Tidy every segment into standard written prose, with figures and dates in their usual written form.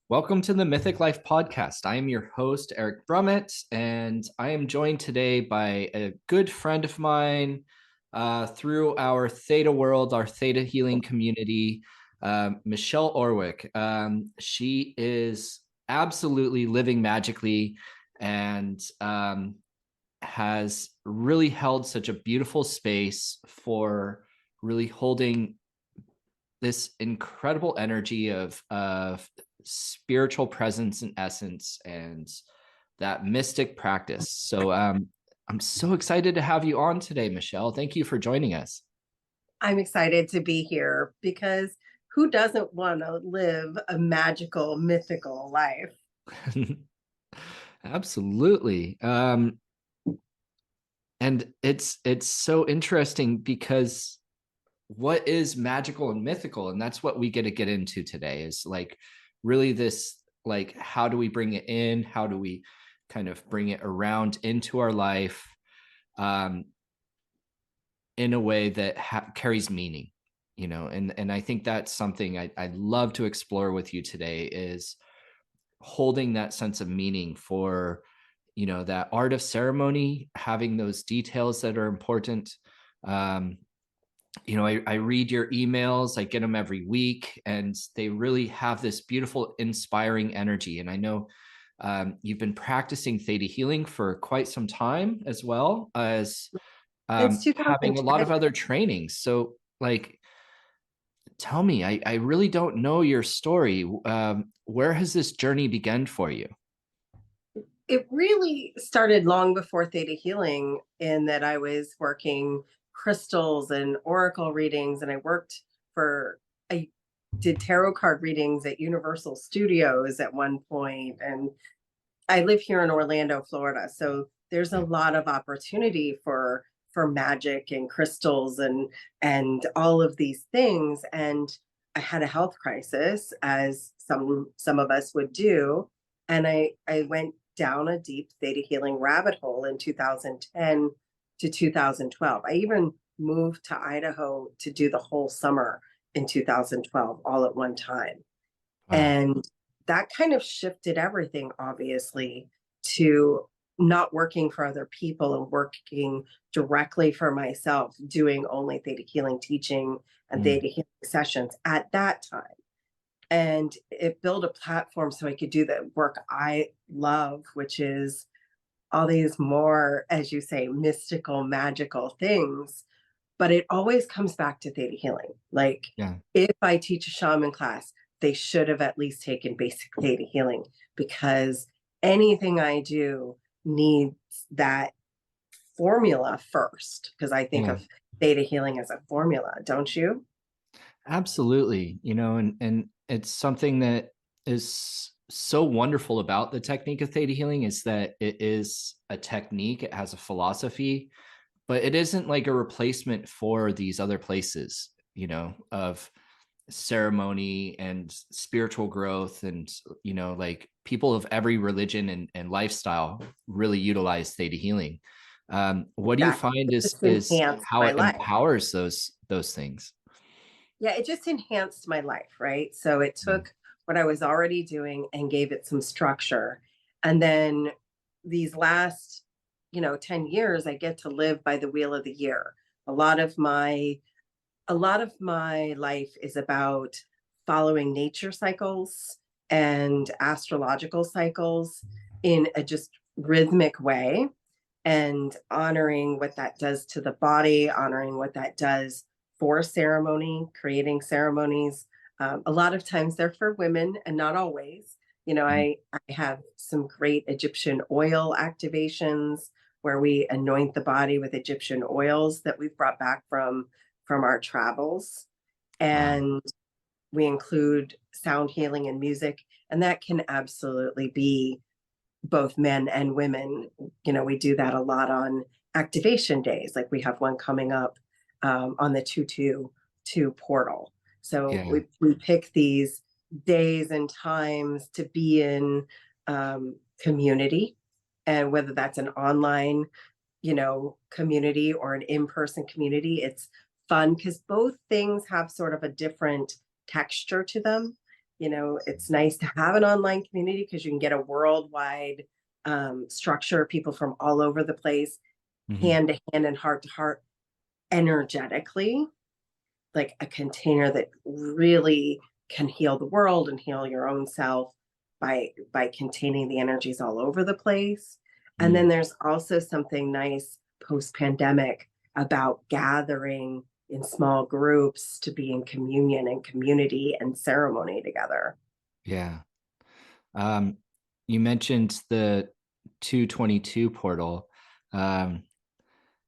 Welcome to the Mythic Life podcast. I am your host, Eric Brumett, and I am joined today by a good friend of mine through our Theta world, our Theta healing community, Michelle Orwick. She is absolutely living magically and has really held such a beautiful space for really holding this incredible energy of spiritual presence and essence and that mystic practice. So I'm so excited to have you on today, Michelle. Thank you for joining us. I'm excited to be here because who doesn't want to live a magical, mythical life? Absolutely. And it's so interesting because what is magical and mythical, and that's what we get into today, is like really this, like, how do we bring it in, how do we kind of bring it around into our life um in a way that carries meaning, and I think that's something I'd love to explore with you today, is holding that sense of meaning for that art of ceremony, having those details that are important. um I read your emails, I get them every week, and they really have this beautiful, inspiring energy. And I know you've been practicing theta healing for quite some time, as well as Since having a lot 2010, of other trainings. So, like, tell me, I really don't know your story. Where has this journey begun for you? it really started long before Theta Healing, in that I was working crystals and oracle readings, and I did tarot card readings at Universal Studios at one point, and I live here in Orlando, Florida, so there's a Yeah. lot of opportunity for magic and crystals and all of these things. And I had a health crisis, as some of us would do, and I went down a deep theta healing rabbit hole in 2010 to 2012. I even moved to Idaho to do the whole summer in 2012 all at one time. Wow. And that kind of shifted everything, obviously, to not working for other people and working directly for myself, doing only theta healing teaching and Mm. theta healing sessions at that time. And it built a platform so I could do the work I love, which is all these more, as you say, mystical, magical things. But it always comes back to theta healing. Like, Yeah. if I teach a shaman class, they should have at least taken basic theta healing, because anything I do needs that formula first. Because I think Yeah. of theta healing as a formula, don't you? Absolutely. And it's something that is so wonderful about the technique of theta healing, is that it is a technique, it has a philosophy, but it isn't like a replacement for these other places, of ceremony and spiritual growth. And, like, people of every religion and lifestyle really utilize theta healing. What do you Exactly. find It is just is enhanced how my it life. empowers those things? Yeah, it just enhanced my life, right? So it Yeah. took what I was already doing and gave it some structure. And then these last, 10 years, I get to live by the wheel of the year. A lot of my a lot of my life is about following nature cycles and astrological cycles in a just rhythmic way, and honoring what that does to the body, honoring what that does for ceremony, creating ceremonies. A lot of times they're for women and not always. Mhm. I have some great Egyptian oil activations where we anoint the body with Egyptian oils that we've brought back from our travels. Wow. And we include sound healing and music, and that can absolutely be both men and women. We do that a lot on activation days. Like, we have one coming up on the 222 portal. So Yeah. we pick these days and times to be in community, and whether that's an online, community or an in-person community, it's fun because both things have sort of a different texture to them. It's nice to have an online community because you can get a worldwide structure, people from all over the place, Mhm. hand to hand and heart to heart, energetically, like a container that really can heal the world and heal your own self by containing the energies all over the place. And then Mm. there's also something nice post pandemic about gathering in small groups to be in communion and community and ceremony together. Yeah. Um, you mentioned the 222 portal. Um,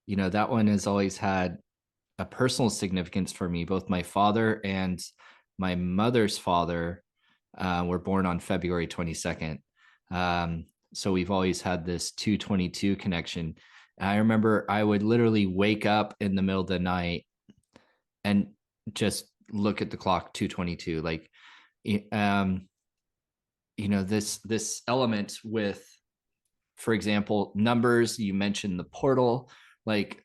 that one has always had a personal significance for me. Both my father and my mother's father were born on February 22nd. So we've always had this 222 connection. And I remember I would literally wake up in the middle of the night and just look at the clock, 222. Like, um, this element with, for example, numbers. You mentioned the portal. Like,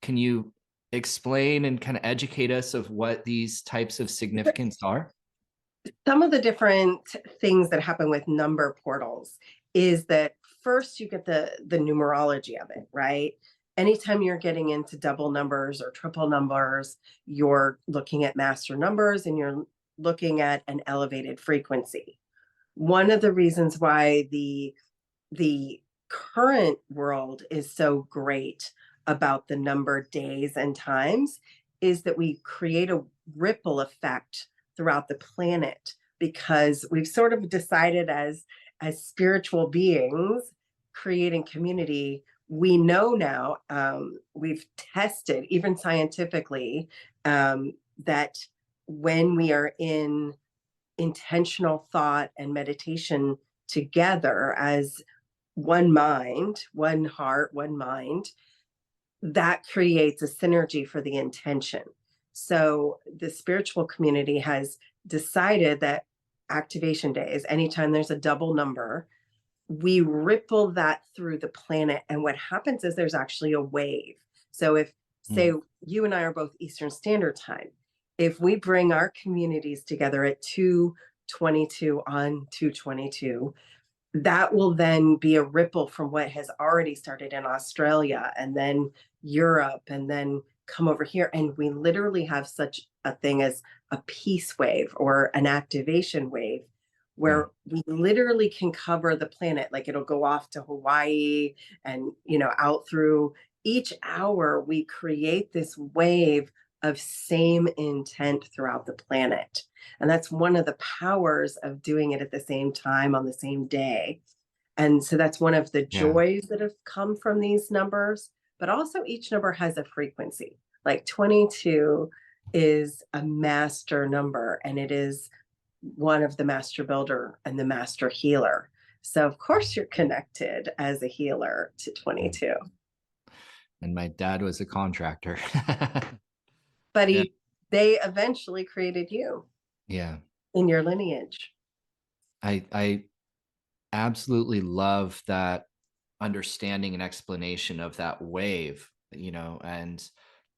can you explain and kind of educate us of what these types of significance are? Some of the different things that happen with number portals is that first you get the numerology of it, right? Anytime you're getting into double numbers or triple numbers, you're looking at master numbers and you're looking at an elevated frequency. One of the reasons why the current world is so great about the number days and times is that we create a ripple effect throughout the planet because we've sort of decided as spiritual beings creating community. We know now, we've tested even scientifically, that when we are in intentional thought and meditation together as one mind, one heart, one mind, that creates a synergy for the intention. So the spiritual community has decided that activation days, anytime there's a double number, we ripple that through the planet. And what happens is there's actually a wave. So if, say, Mm. you and I are both Eastern Standard Time, if we bring our communities together at 222 on 222, that will then be a ripple from what has already started in Australia and then Europe and then come over here. And we literally have such a thing as a peace wave or an activation wave Mm. where we literally can cover the planet. Like it'll go off to Hawaii and, out through each hour, we create this wave of same intent throughout the planet. And that's one of the powers of doing it at the same time on the same day. And so that's one of the Yeah. joys that have come from these numbers. But also, each number has a frequency. Like 22 is a master number, and it is one of the master builder and the master healer. So, of course, you're connected as a healer to Mm. 22. And my dad was a contractor. But Yeah. they eventually created you Yeah. in your lineage. I absolutely love that understanding and explanation of that wave, and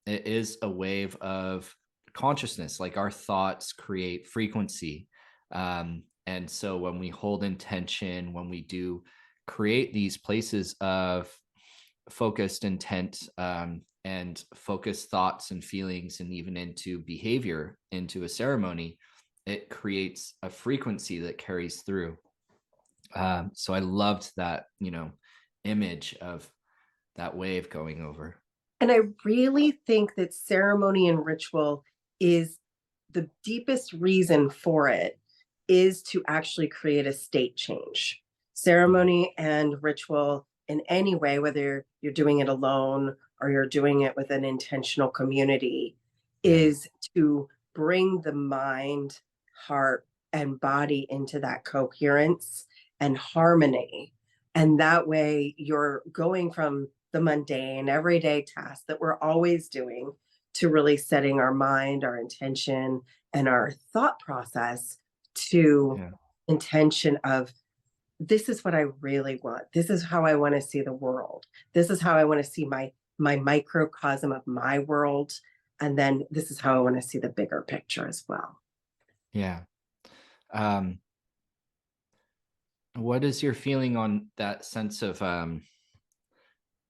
it is a wave of consciousness. Like our thoughts create frequency. And so when we hold intention, when we do create these places of focused intent, and focused thoughts and feelings, and even into behavior, into a ceremony, it creates a frequency that carries through. So I loved that, image of that wave going over. And I really think that ceremony and ritual is the deepest reason for it is to actually create a state change. Mhm. Ceremony and ritual in any way, whether you're doing it alone or you're doing it with an intentional community, Yeah. is to bring the mind, heart, and body into that coherence and harmony. And that way you're going from the mundane, everyday tasks that we're always doing to really setting our mind, our intention, and our thought process to Yeah. intention of this is what I really want. This is how I want to see the world. This is how I want to see my microcosm of my world. And then this is how I want to see the bigger picture as well. Yeah. What is your feeling on that sense of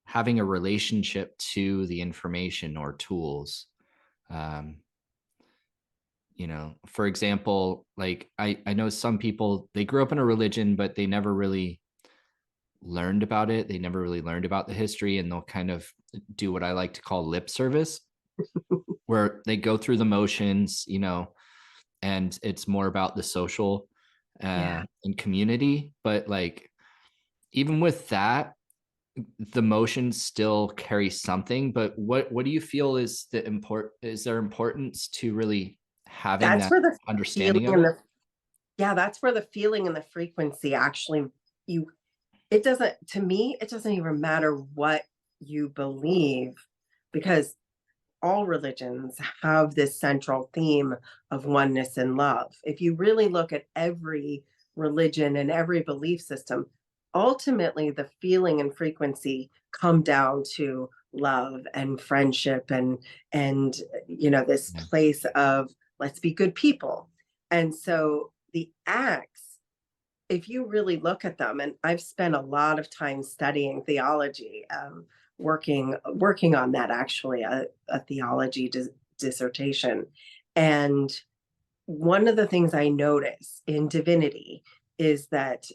having a relationship to the information or tools? Um, for example, like I know some people, they grew up in a religion, but they never really learned about it. They never really learned about the history, and they'll kind of do what I like to call lip service, where they go through the motions, and it's more about the social Yeah. and community. But like, even with that, the motions still carry something. But what do you feel is is there importance to really having That's that where the feeling understanding of and it? the yeah, that's where the feeling and the frequency actually you it doesn't to me, it doesn't even matter what you believe because all religions have this central theme of oneness and love. If you really look at every religion and every belief system, ultimately the feeling and frequency come down to love and friendship and this Yeah. place of let's be good people. And so the acts, if you really look at them, and I've spent a lot of time studying theology, working on that actually, a theology dissertation, and one of the things I notice in divinity is that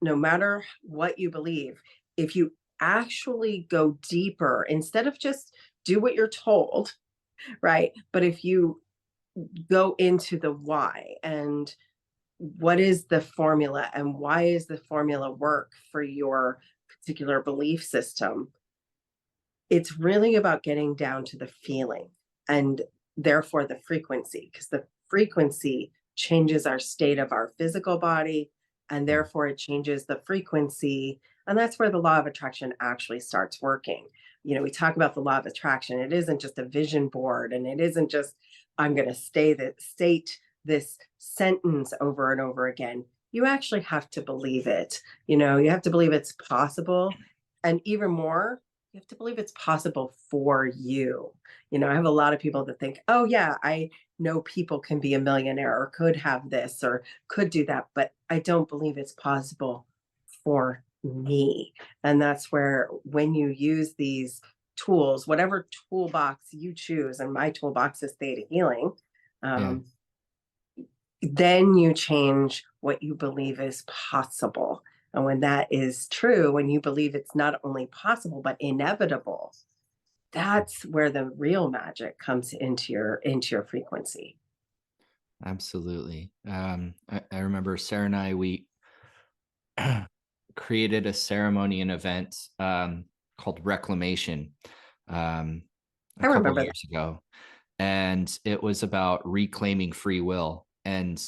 no matter what you believe, if you actually go deeper, instead of just do what you're told, right? But if you go into the why and what is the formula and why is the formula work for your particular belief system, it's really about getting down to the feeling and therefore the frequency, because the frequency changes our state of our physical body and Yeah. therefore it changes the frequency. And that's where the law of attraction actually starts working. We talk about the law of attraction. It isn't just a vision board and it isn't just, I'm going to state this sentence over and over again. You actually have to believe it. You have to believe it's possible. And even more, you have to believe it's possible for you. I have a lot of people that think, oh, yeah, I know people can be a millionaire or could have this or could do that, but I don't believe it's possible for me. And that's where, when you use these tools, whatever toolbox you choose, and my toolbox is theta healing, Yeah. um, then you change what you believe is possible. And when that is true, when you believe it's not only possible, but inevitable, that's where the real magic comes into your frequency. Absolutely. I remember Sarah and we created a ceremony and event called Reclamation a I couple remember that. years ago, and it was about reclaiming free will. And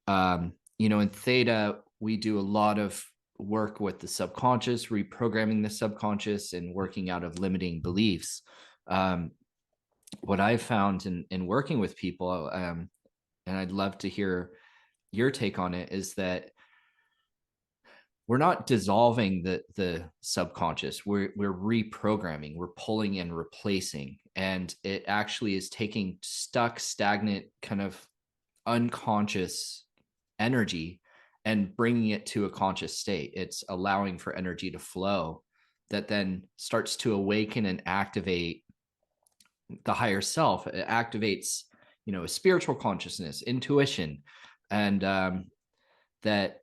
in Theta, we do a lot of work with the subconscious, reprogramming the subconscious, and working out of limiting beliefs. Um, what I've found in working with people, and I'd love to hear your take on it, is that we're not dissolving the subconscious. We're reprogramming, we're pulling and replacing, and it actually is taking stuck, stagnant, kind of unconscious energy and bringing it to a conscious state. It's allowing for energy to flow that then starts to awaken and activate the higher self. It activates a spiritual consciousness, intuition, and that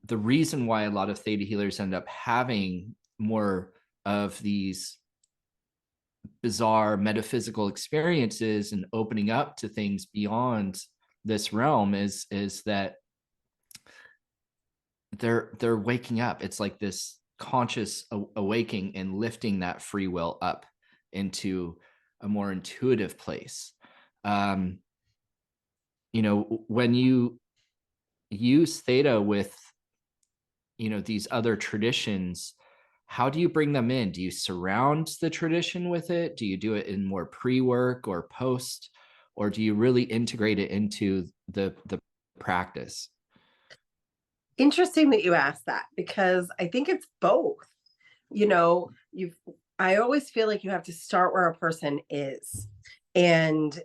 the reason why a lot of theta healers end up having more of these bizarre metaphysical experiences and opening up to things beyond this realm is that they're waking up. It's like this conscious awakening and lifting that free will up into a more intuitive place. um when you use theta with these other traditions, how do you bring them in? Do you surround the tradition with it? Do you do it in more pre-work or post, or do you really integrate it into the practice? Interesting that you asked that because I think it's both. You've I always feel like you have to start where a person is. And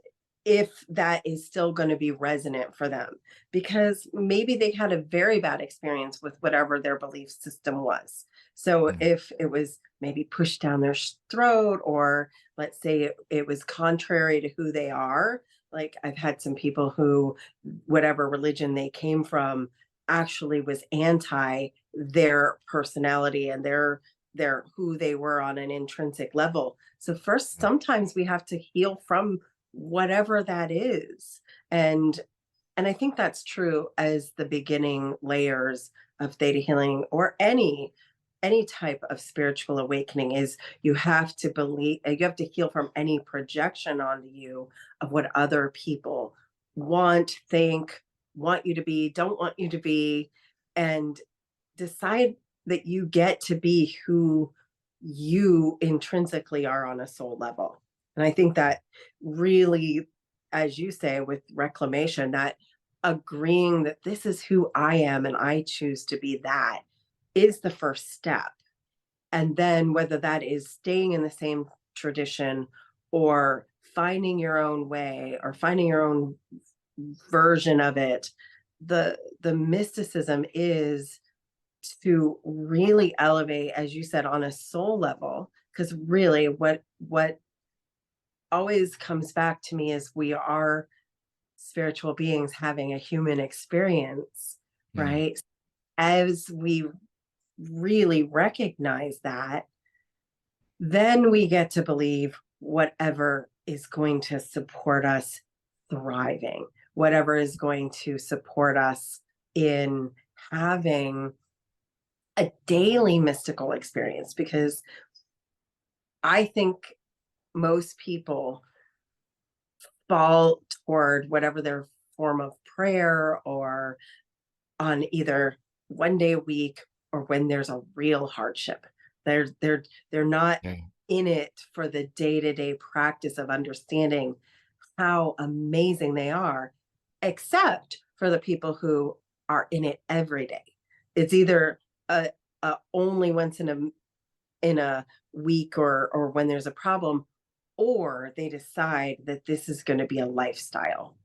if that is still going to be resonant for them, because maybe they had a very bad experience with whatever their belief system was. So Yeah. if it was maybe pushed down their throat, or let's say it was contrary to who they are, like I've had some people who, whatever religion they came from, actually was anti their personality and their who they were on an intrinsic level. So first, Yeah. sometimes we have to heal from whatever that is. And I think that's true as the beginning layers of theta healing, or any type of spiritual awakening, is you have to believe, you have to heal from any projection onto you of what other people want, think, want you to be, don't want you to be, and decide that you get to be who you intrinsically are on a soul level. And I think that really, as you say, with reclamation, that agreeing that this is who I am and I choose to be that is the first step. And then whether that is staying in the same tradition, or finding your own way, or finding your own version of it, the mysticism is to really elevate, as you said, on a soul level. Because really what always comes back to me is we are spiritual beings having a human experience, Yeah. right? As we really recognize that, then we get to believe whatever is going to support us thriving, whatever is going to support us in having a daily mystical experience. Because I think most people fall toward whatever their form of prayer, or on either one day a week, or when there's a real hardship. They're not Yeah. in it for the day-to-day practice of understanding how amazing they are, except for the people who are in it every day. It's either a only once in a week, or when there's a problem, or they decide that this is going to be a lifestyle.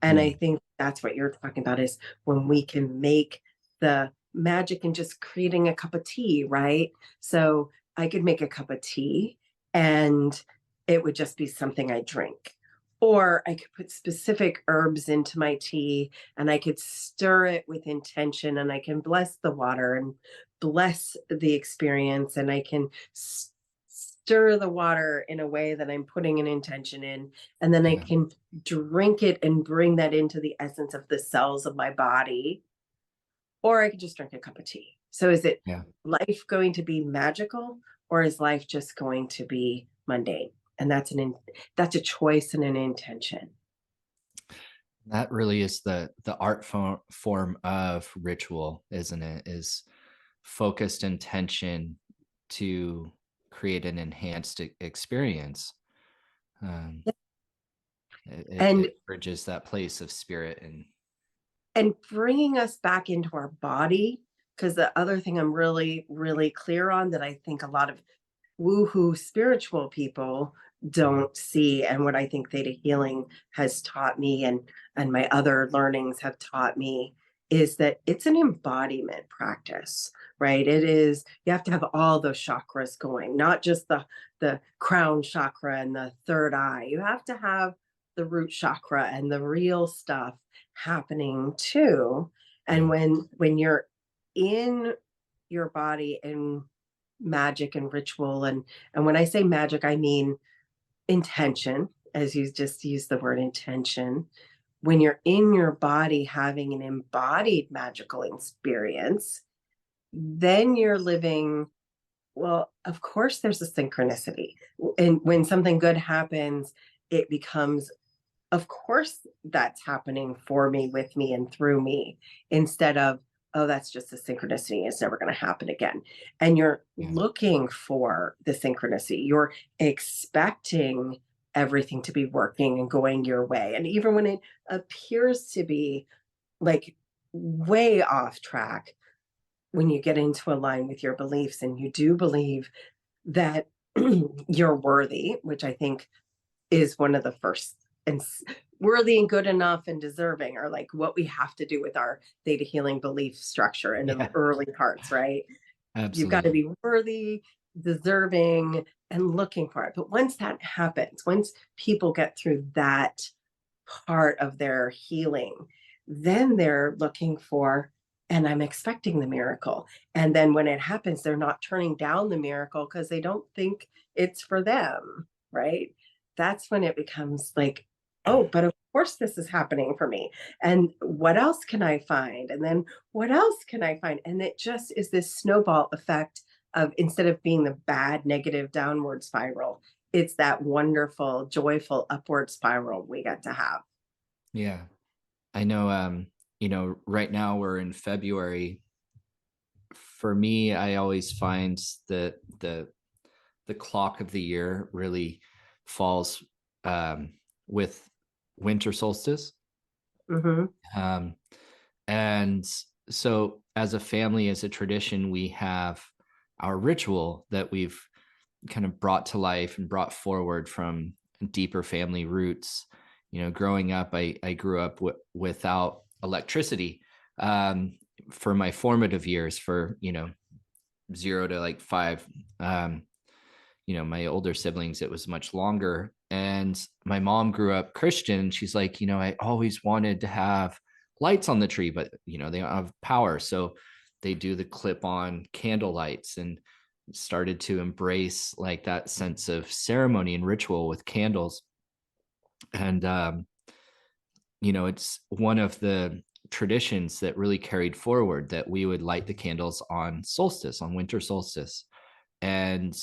And I Mm. think that's what you're talking about, is when we can make the magic in just creating a cup of tea, right? So I could make a cup of tea and it would just be something I drink. Or I could put specific herbs into my tea and I could stir it with intention, and I can bless the water and bless the experience, and I can stir the water in a way that I'm putting an intention in, and then I Yeah. can drink it and bring that into the essence of the cells of my body. Or I could just drink a cup of tea. So is it Yeah. life going to be magical, or is life just going to be mundane? And that's a choice and an intention. That really is the art form of ritual, isn't it? Is focused intention to create an enhanced experience. Um, And it bridges that place of spirit and bringing us back into our body, because the other thing I'm really really clear on, that I think a lot of woohoo spiritual people don't see, and what I think theta healing has taught me, and my other learnings have taught me, is that it's an embodiment practice, right? It is, you have to have all those chakras going, not just the crown chakra and the third eye. You have to have the root chakra and the real stuff happening too. And yeah. when you're in your body and magic and ritual, and when I say magic, I mean intention, as you just used the word intention. When you're in your body having an embodied magical experience, then you're living, well, of course there's a synchronicity, and when something good happens, it becomes, of course that's happening for me, with me, and through me, instead of, oh, that's just a synchronicity, it's never going to happen again. And you're Yeah. looking for the synchronicity, you're expecting everything to be working and going your way, and even when it appears to be like way off track, when you get into a line with your beliefs and you do believe that you're worthy, which I think is one of the first and worthy and good enough and deserving are like what we have to do with our theta healing belief structure in the Yeah, early parts, right? You've got to absolutely. be worthy, deserving, and looking for it. But once that happens, once people get through that part of their healing, then they're looking for, and I'm expecting the miracle. And then when it happens, they're not turning down the miracle because they don't think it's for them, right? That's when it becomes like, oh, but of course this is happening for me. And what else can I find? And then what else can I find? And it just is this snowball effect of, instead of being the bad, negative, downward spiral, it's that wonderful, joyful upward spiral we get to have. Yeah. I know, right now we're in February. For me, I always find that the clock of the year really falls with winter solstice. Hmm. Um, and so as a family, as a tradition, we have our ritual that we've kind of brought to life and brought forward from deeper family roots. Growing up, I grew up without electricity for my formative years, for 0 to 5. My older siblings, it was much longer. And my mom grew up Christian. She's like, I always wanted to have lights on the tree, but they don't have power. So they do the clip-on candle lights, and started to embrace like that sense of ceremony and ritual with candles. And it's one of the traditions that really carried forward, that we would light the candles on solstice, on winter solstice. And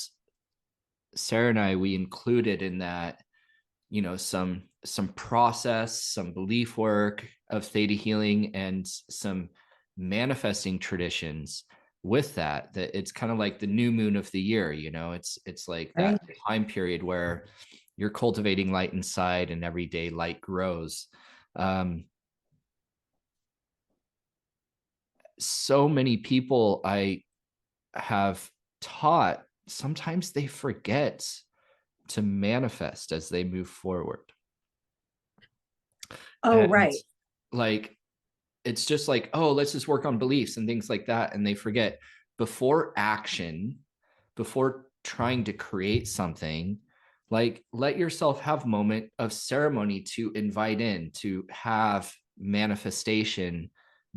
Sarah and I, we included in that, some process, some belief work of theta healing, and some manifesting traditions with that it's kind of like the new moon of the year. It's like that Right. time period where you're cultivating light inside, and every day light grows. um, so many people I have taught, sometimes they forget to manifest as they move forward. Oh, And right. like, it's just like, oh, let's just work on beliefs and things like that. And they forget, before action, before trying to create something, like, let yourself have a moment of ceremony to invite in, to have manifestation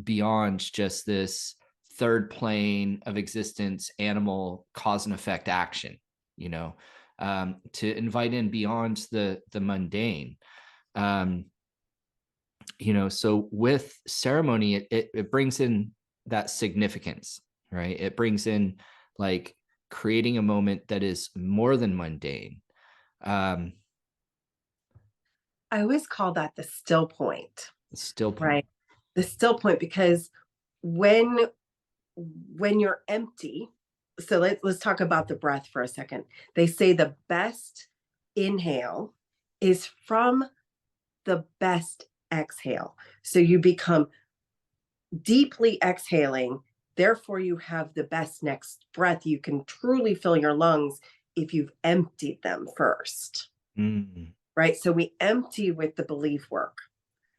beyond just this third plane of existence, animal cause and effect action, to invite in beyond the mundane. um, so with ceremony, it brings in that significance, right? It brings in like creating a moment that is more than mundane. um I always call that the still point, Still point. right? The still point, because when you're empty, so let's talk about the breath for a second. They say the best inhale is from the best exhale. So you become deeply exhaling, therefore you have the best next breath. You can truly fill your lungs if you've emptied them first, Mm. right? So we empty with the belief work.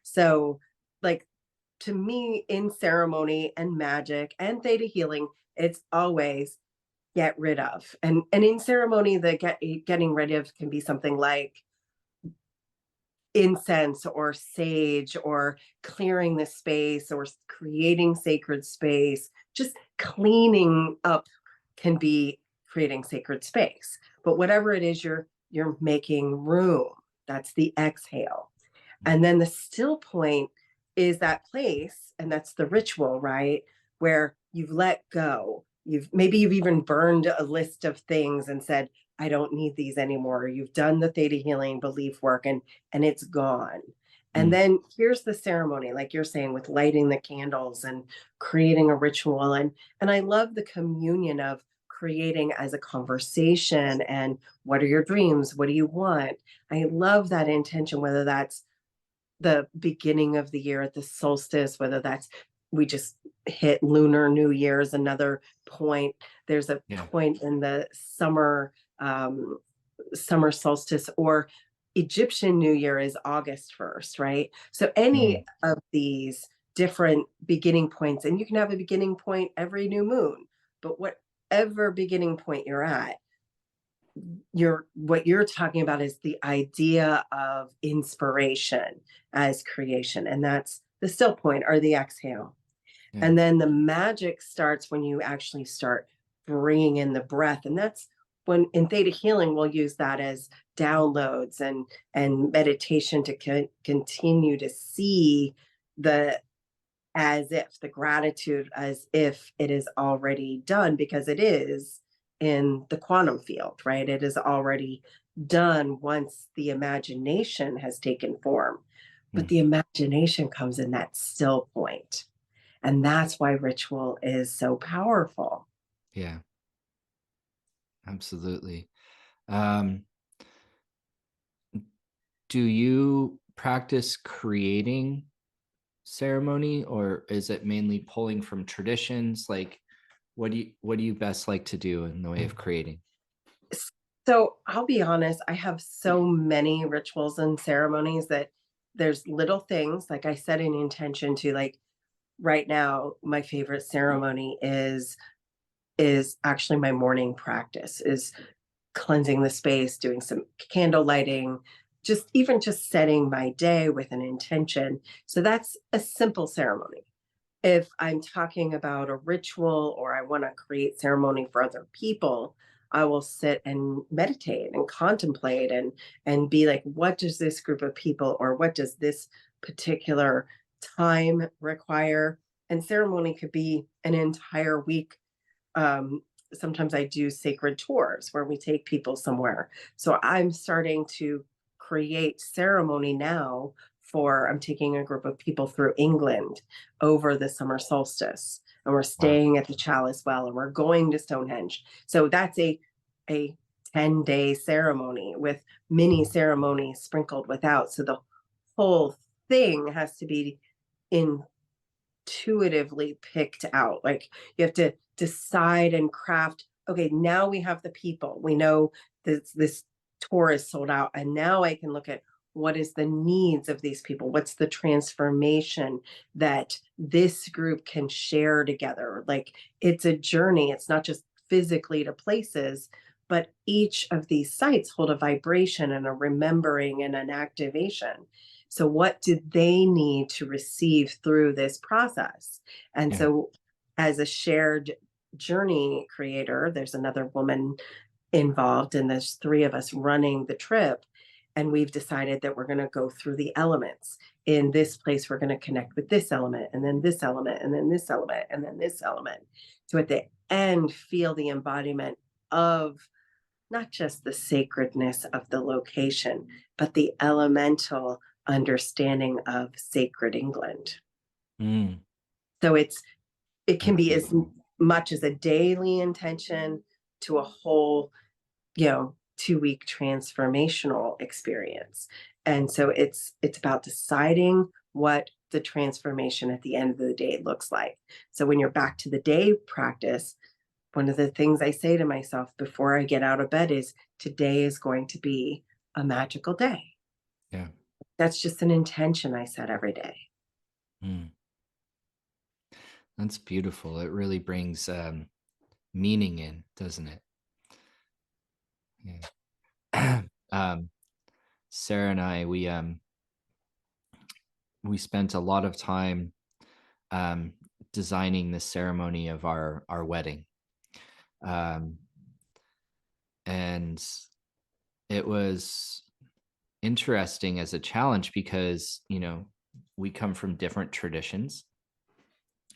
So, like, to me, in ceremony and magic and theta healing, it's always get rid of. And in ceremony, the getting rid of can be something like incense or sage, or clearing the space, or creating sacred space. Just cleaning up can be creating sacred space. But whatever it is, you're making room. That's the exhale. And then the still point is that place, and that's the ritual, right? Where you've let go. You've even burned a list of things and said, I don't need these anymore. You've done the theta healing belief work, and it's gone. And Mm. then here's the ceremony, like you're saying, with lighting the candles and creating a ritual. And I love the communion of creating as a conversation, and what are your dreams? What do you want? I love that intention, whether that's the beginning of the year at the solstice, whether that's, we just hit Lunar New Year's, another point. There's a Yeah. point in the summer, summer solstice, or Egyptian New Year is August 1st, right? So Mm, any of these different beginning points, and you can have a beginning point every new moon, but whatever beginning point you're at, what you're talking about is the idea of inspiration as creation, and that's the still point or the exhale. yeah. And then the magic starts when you actually start bringing in the breath. And that's when in theta healing, we'll use that as downloads and meditation to continue to see the as if the gratitude as if it is already done, because it is in the quantum field, right? It is already done once the imagination has taken form. But Mm, the imagination comes in that still point, and that's why ritual is so powerful. yeah, absolutely. Um, do you practice creating ceremony, or is it mainly pulling from traditions? Like, what do you best like to do in the way of creating? So I'll be honest, I have so many rituals and ceremonies that there's little things, like I set an intention to, like right now, my favorite ceremony is actually my morning practice, is cleansing the space, doing some candle lighting, just setting my day with an intention. So that's a simple ceremony. If I'm talking about a ritual or I want to create ceremony for other people, I will sit and meditate and contemplate and be like, what does this group of people or what does this particular time require? And ceremony could be an entire week. um, Sometimes I do sacred tours where we take people somewhere. So I'm starting to create ceremony now for, I'm taking a group of people through England over the summer solstice. And we're Wow. staying at the Chalice Well and we're going to Stonehenge. So that's a 10-day ceremony with mini ceremonies sprinkled without. So the whole thing has to be in intuitively picked out. Like you have to decide and craft, okay, now we have the people. We know this tour is sold out. And now I can look at what is the needs of these people? What's the transformation that this group can share together? Like it's a journey. It's not just physically to places, but each of these sites hold a vibration and a remembering and an activation. So, what do they need to receive through this process? And Yeah. so, as a shared journey creator, there's another woman involved, and there's three of us running the trip. And we've decided that we're going to go through the elements. In this place, we're going to connect with this element, and then this element, and then this element, and then this element. So, at the end, feel the embodiment of not just the sacredness of the location, but the elemental understanding of sacred England. Mm, So it can that's be as beautiful. much as a daily intention to a whole, 2-week transformational experience. And so it's about deciding what the transformation at the end of the day looks like. So when you're back to the day practice, one of the things I say to myself before I get out of bed is today is going to be a magical day. Yeah. That's just an intention I set every day. Mm, that's beautiful. It really brings meaning in, doesn't it? Yeah. Sarah and I, we spent a lot of time um, designing the ceremony of our wedding, um, and it was interesting as a challenge because we come from different traditions,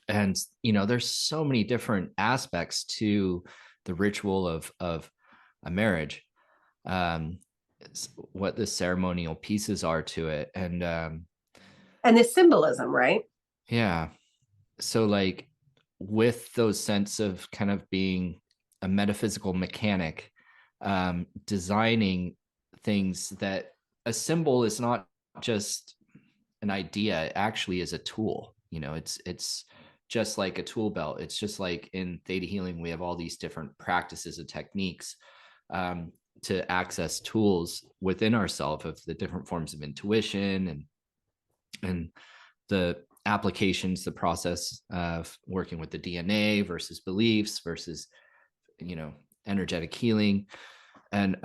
and there's so many different aspects to the ritual of a marriage, um, what the ceremonial pieces are to it, and And the symbolism, right? yeah. So like with those sense of kind of being a metaphysical mechanic, designing things that a symbol is not just an idea, it actually is a tool. It's just like a tool belt. It's just like in theta healing, we have all these different practices and techniques. to access tools within ourselves of the different forms of intuition and the applications, the process of working with the DNA versus beliefs versus, you know, energetic healing. And,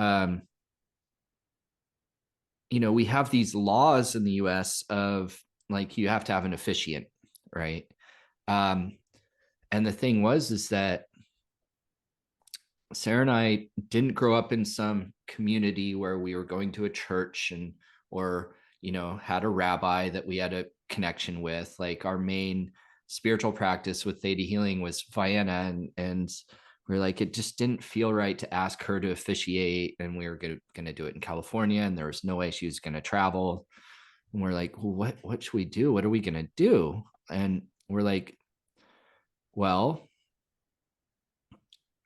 you know, we have these laws in the US of like, you have to have an officiant, right? And the thing is that Sarah and I didn't grow up in some community where we were going to a church and, or, you know, had a rabbi that we had a connection with. Like our main spiritual practice with Theta Healing was Vienna. And we're like, it just didn't feel right to ask her to officiate. And we were going to do it in California, and there was no way she was going to travel. And we're like, well, what should we do? What are we going to do? And we're like, well,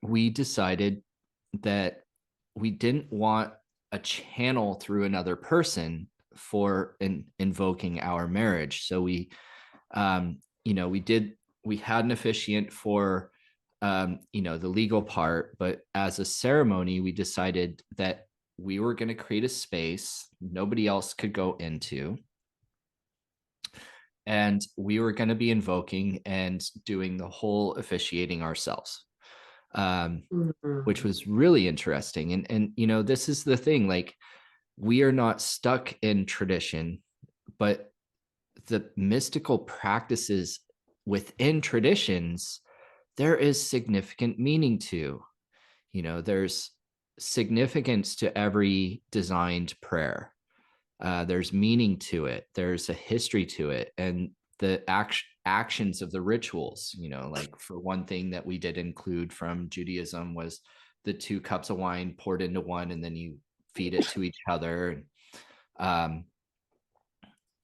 we decided that we didn't want a channel through another person for invoking our marriage. So we, you know, we had an officiant for, you know, the legal part, but as a ceremony, we decided that we were going to create a space nobody else could go into. And we were going to be invoking and doing the whole officiating ourselves. Which was really interesting. And, you know, this is the thing, like, we are not stuck in tradition, but the mystical practices within traditions, there is significant meaning to, you know, there's significance to every designed prayer. There's meaning to it. There's a history to it. And the actions of the rituals, you know, like for one thing that we did include from Judaism was the 2 cups of wine poured into one, and then you feed it to each other.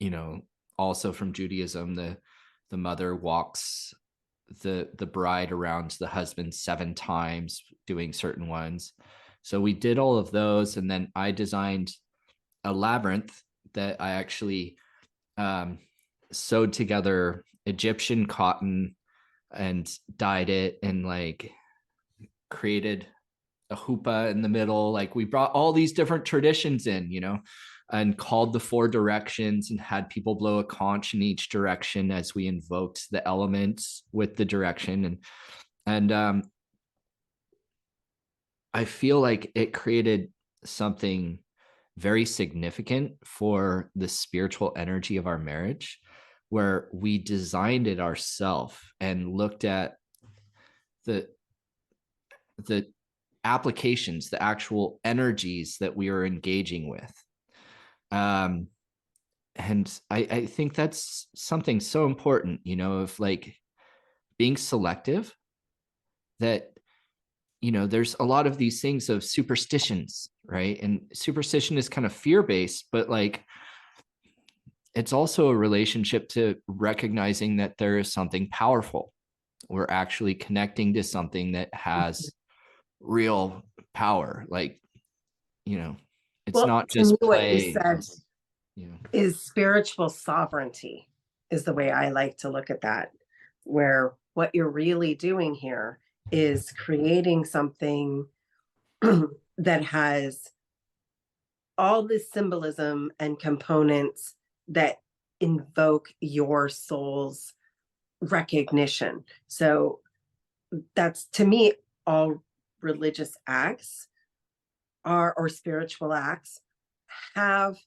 You know, also from Judaism, the mother walks the bride around the husband 7 times doing certain ones. So we did all of those. And then I designed a labyrinth that I actually sewed together Egyptian cotton and dyed it and like created a hoopah in the middle. Like we brought all these different traditions in, you know, and called the 4 directions and had people blow a conch in each direction as we invoked the elements with the direction. And I feel like it created something very significant for the spiritual energy of our marriage, where we designed it ourselves and looked at the applications, the actual energies that we are engaging with. And I think that's something so important, you know, of like being selective, that, you know, there's a lot of these things of superstitions, right? And superstition is kind of fear-based, but like it's also a relationship to recognizing that there is something powerful. We're actually connecting to something that has real power. Like, you know, it's Well, not to me, just what you play. said You know, is spiritual sovereignty, is the way I like to look at that, where what you're really doing here is creating something that has all this symbolism and components that invoke your soul's recognition. So that's, to me, all religious acts are, or spiritual acts have,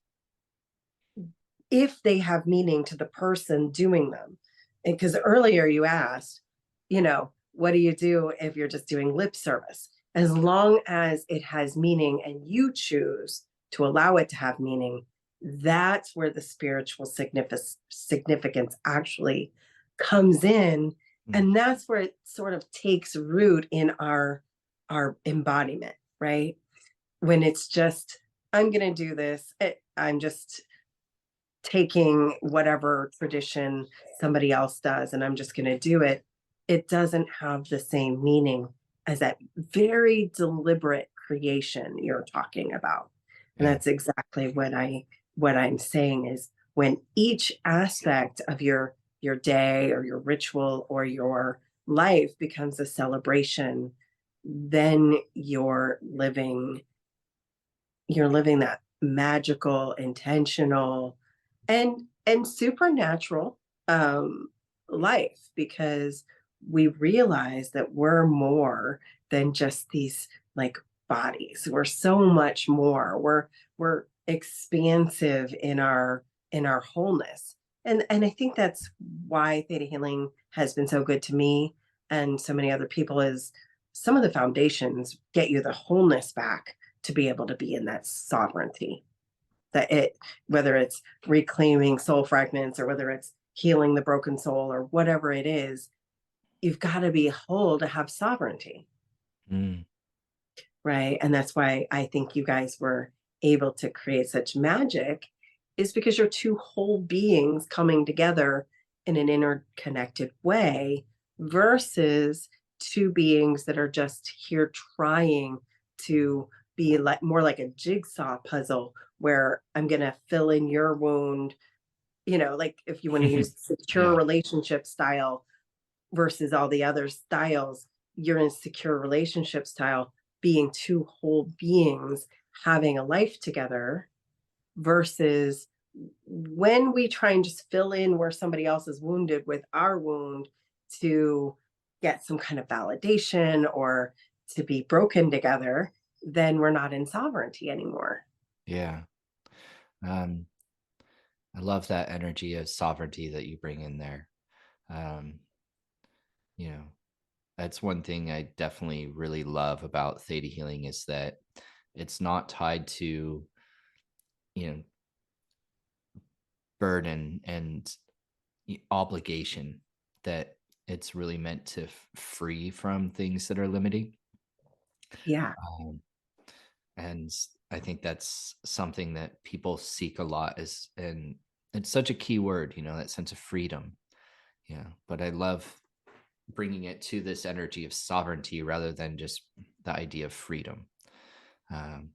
if they have meaning to the person doing them. And because earlier you asked, you know, what do you do if you're just doing lip service? As long as it has meaning and you choose to allow it to have meaning, that's where the spiritual significance actually comes in. And that's where it sort of takes root in our embodiment, right? When it's just, I'm going to do this, I'm just taking whatever tradition somebody else does and I'm just going to do it, it doesn't have the same meaning as that very deliberate creation you're talking about. And yeah. that's exactly what I'm saying is, when each aspect of your day or your ritual or your life becomes a celebration, then you're living you're living that magical, intentional, and supernatural life, because we realize that we're more than just these like bodies. We're so much more. We're expansive in our wholeness. And I think that's why theta healing has been so good to me and so many other people, is some of the foundations get you the wholeness back to be able to be in that sovereignty. That it, whether it's reclaiming soul fragments or whether it's healing the broken soul or whatever it is, you've got to be whole to have sovereignty. Mm. Right. And that's why I think you guys were able to create such magic, is because you're two whole beings coming together in an interconnected way versus two beings that are just here trying to be like more like a jigsaw puzzle, where I'm going to fill in your wound, like if you want to use secure Yeah. relationship style versus all the other styles, you're in secure relationship style, being two whole beings having a life together, versus when we try and just fill in where somebody else is wounded with our wound to get some kind of validation or to be broken together, then we're not in sovereignty anymore. Yeah. Um, I love that energy of sovereignty that you bring in there. Um, you know, that's one thing I definitely really love about theta healing, is that it's not tied to, you know, burden and obligation, that it's really meant to free from things that are limiting. Yeah. Um, and I think that's something that people seek a lot, is, and it's such a key word, that sense of freedom. Yeah. But I love bringing it to this energy of sovereignty rather than just the idea of freedom. Um,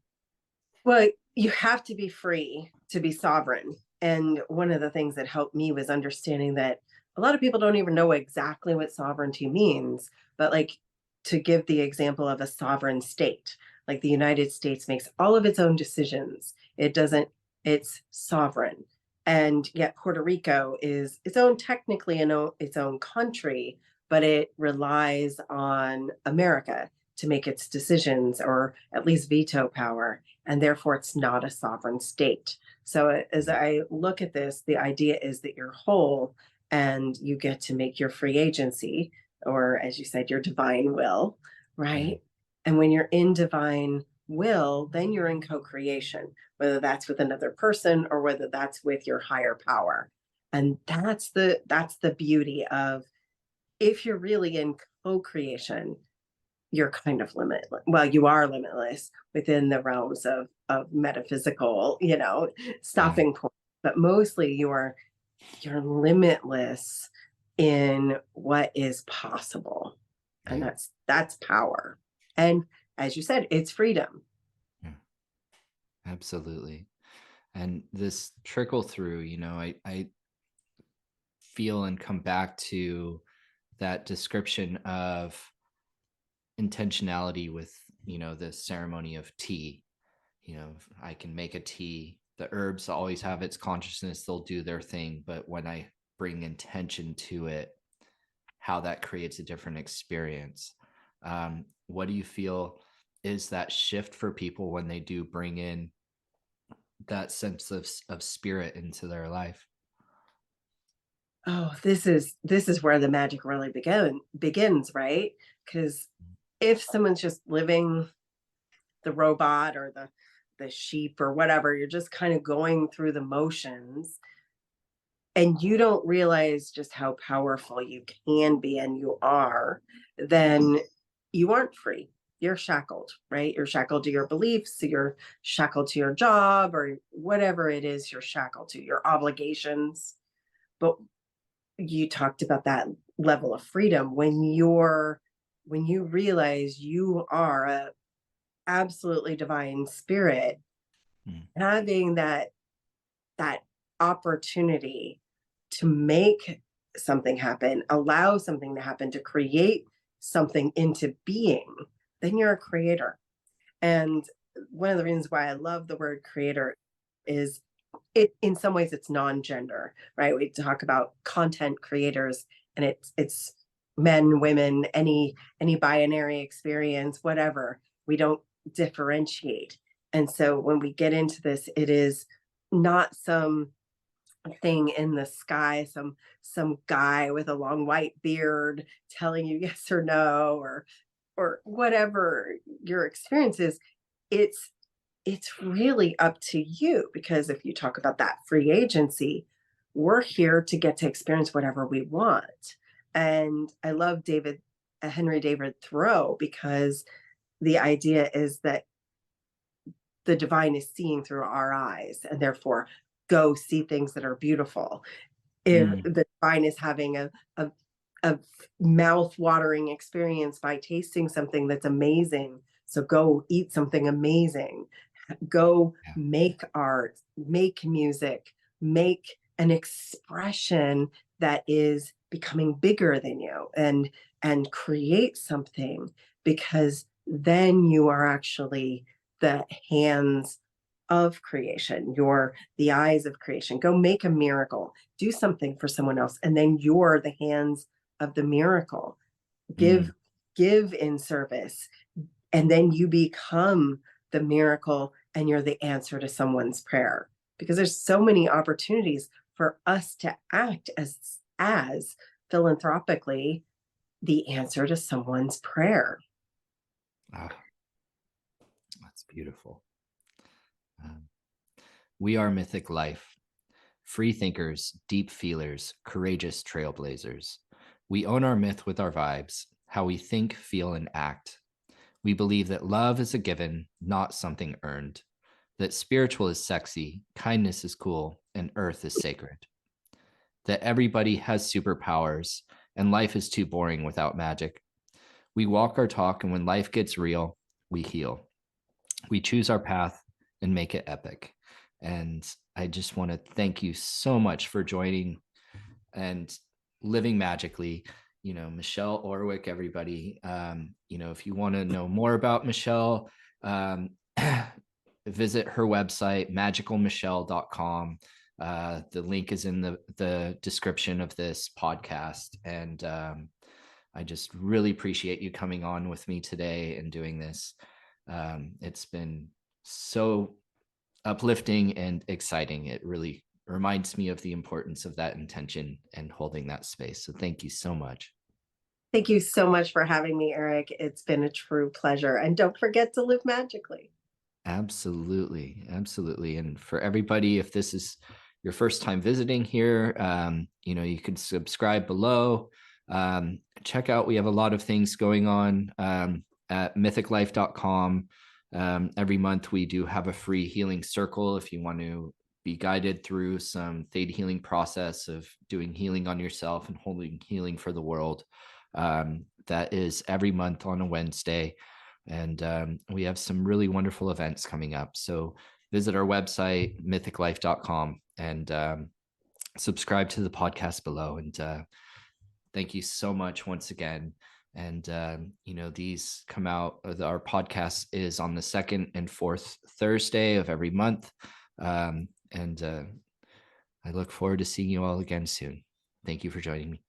Well, you have to be free to be sovereign. And one of the things that helped me was understanding that a lot of people don't even know exactly what sovereignty means. But, like, to give the example of a sovereign state, like the United States makes all of its own decisions. It doesn't, it's sovereign. And yet Puerto Rico is its own, technically its own country, but it relies on America to make its decisions, or at least veto power, and therefore it's not a sovereign state. So as I look at this, the idea is that you're whole and you get to make your free agency, or as you said, your divine will, yeah. right? And when you're in divine will, then you're in co-creation, whether that's with another person or whether that's with your higher power. And that's the beauty of, if you're really in co-creation, you're kind of limitless. Well, you are limitless within the realms of metaphysical, Yeah. stopping point. But mostly you're limitless in what is possible. And Yeah. that's power. And as you said, it's freedom. Yeah. Absolutely. And this trickle through, I feel and come back to that description of intentionality with, the ceremony of tea. I can make a tea. The herbs always have its consciousness, they'll do their thing. But when I bring intention to it, how that creates a different experience. What do you feel is that shift for people when they do bring in that sense of spirit into their life? Oh, this is where the magic really begins, right? Because if someone's just living the robot or the sheep or whatever, you're just kind of going through the motions, and you don't realize just how powerful you can be, and you are, then you aren't free. You're shackled, right? You're shackled to your beliefs, you're shackled to your job, or whatever it is you're shackled to, your obligations. But you talked about that level of freedom when you realize you are a absolutely divine spirit, Mm. having that opportunity to make something happen, allow something to happen, to create something into being, then you're a creator. And one of the reasons why I love the word creator is it, in some ways, it's non-gender, right? We talk about content creators, and it's men, women, any binary experience, whatever. We don't differentiate. And so when we get into this, it is not some thing in the sky, some guy with a long white beard telling you yes or no, or whatever your experience is. It's it's really up to you, because if you talk about that free agency, we're here to get to experience whatever we want. And I love Henry David Thoreau, because the idea is that the divine is seeing through our eyes, and therefore go see things that are beautiful. If Mm, the divine is having a, a mouth-watering experience by tasting something that's amazing, so go eat something amazing. Go yeah. make art, make music, make an expression that is becoming bigger than you, and create something, because then you are actually the hands of creation. You're the eyes of creation. Go make a miracle, do something for someone else, and then you're the hands of the miracle. Mm, Give in service, and then you become the miracle, and you're the answer to someone's prayer, because there's so many opportunities for us to act as philanthropically the answer to someone's prayer. ah, that's beautiful. Um, we are Mythic Life, free thinkers, deep feelers, courageous trailblazers. We own our myth with our vibes, how we think, feel, and act. We believe that love is a given, not something earned, that spiritual is sexy, kindness is cool, and earth is sacred, that everybody has superpowers, and life is too boring without magic. We walk our talk, and when life gets real, we heal. We choose our path and make it epic. And I just want to thank you so much for joining and living magically. Michelle Orwick, everybody. If you want to know more about Michelle, um, visit her website, magicalmichelle.com. The link is in the description of this podcast. And I just really appreciate you coming on with me today and doing this. It's been so uplifting and exciting. It really reminds me of the importance of that intention and holding that space. So thank you so much. Thank you so much for having me, Eric. It's been a true pleasure. And don't forget to live magically. Absolutely. Absolutely. And for everybody, if this is your first time visiting here, you can subscribe below. Check out, we have a lot of things going on at mythiclife.com. Every month we do have a free healing circle if you want to be guided through some theta healing process of doing healing on yourself and holding healing for the world. That is every month on a Wednesday. And we have some really wonderful events coming up. So visit our website, mythiclife.com, and subscribe to the podcast below. And thank you so much once again. And, these come out, our podcast is on the second and fourth Thursday of every month. And I look forward to seeing you all again soon. Thank you for joining me.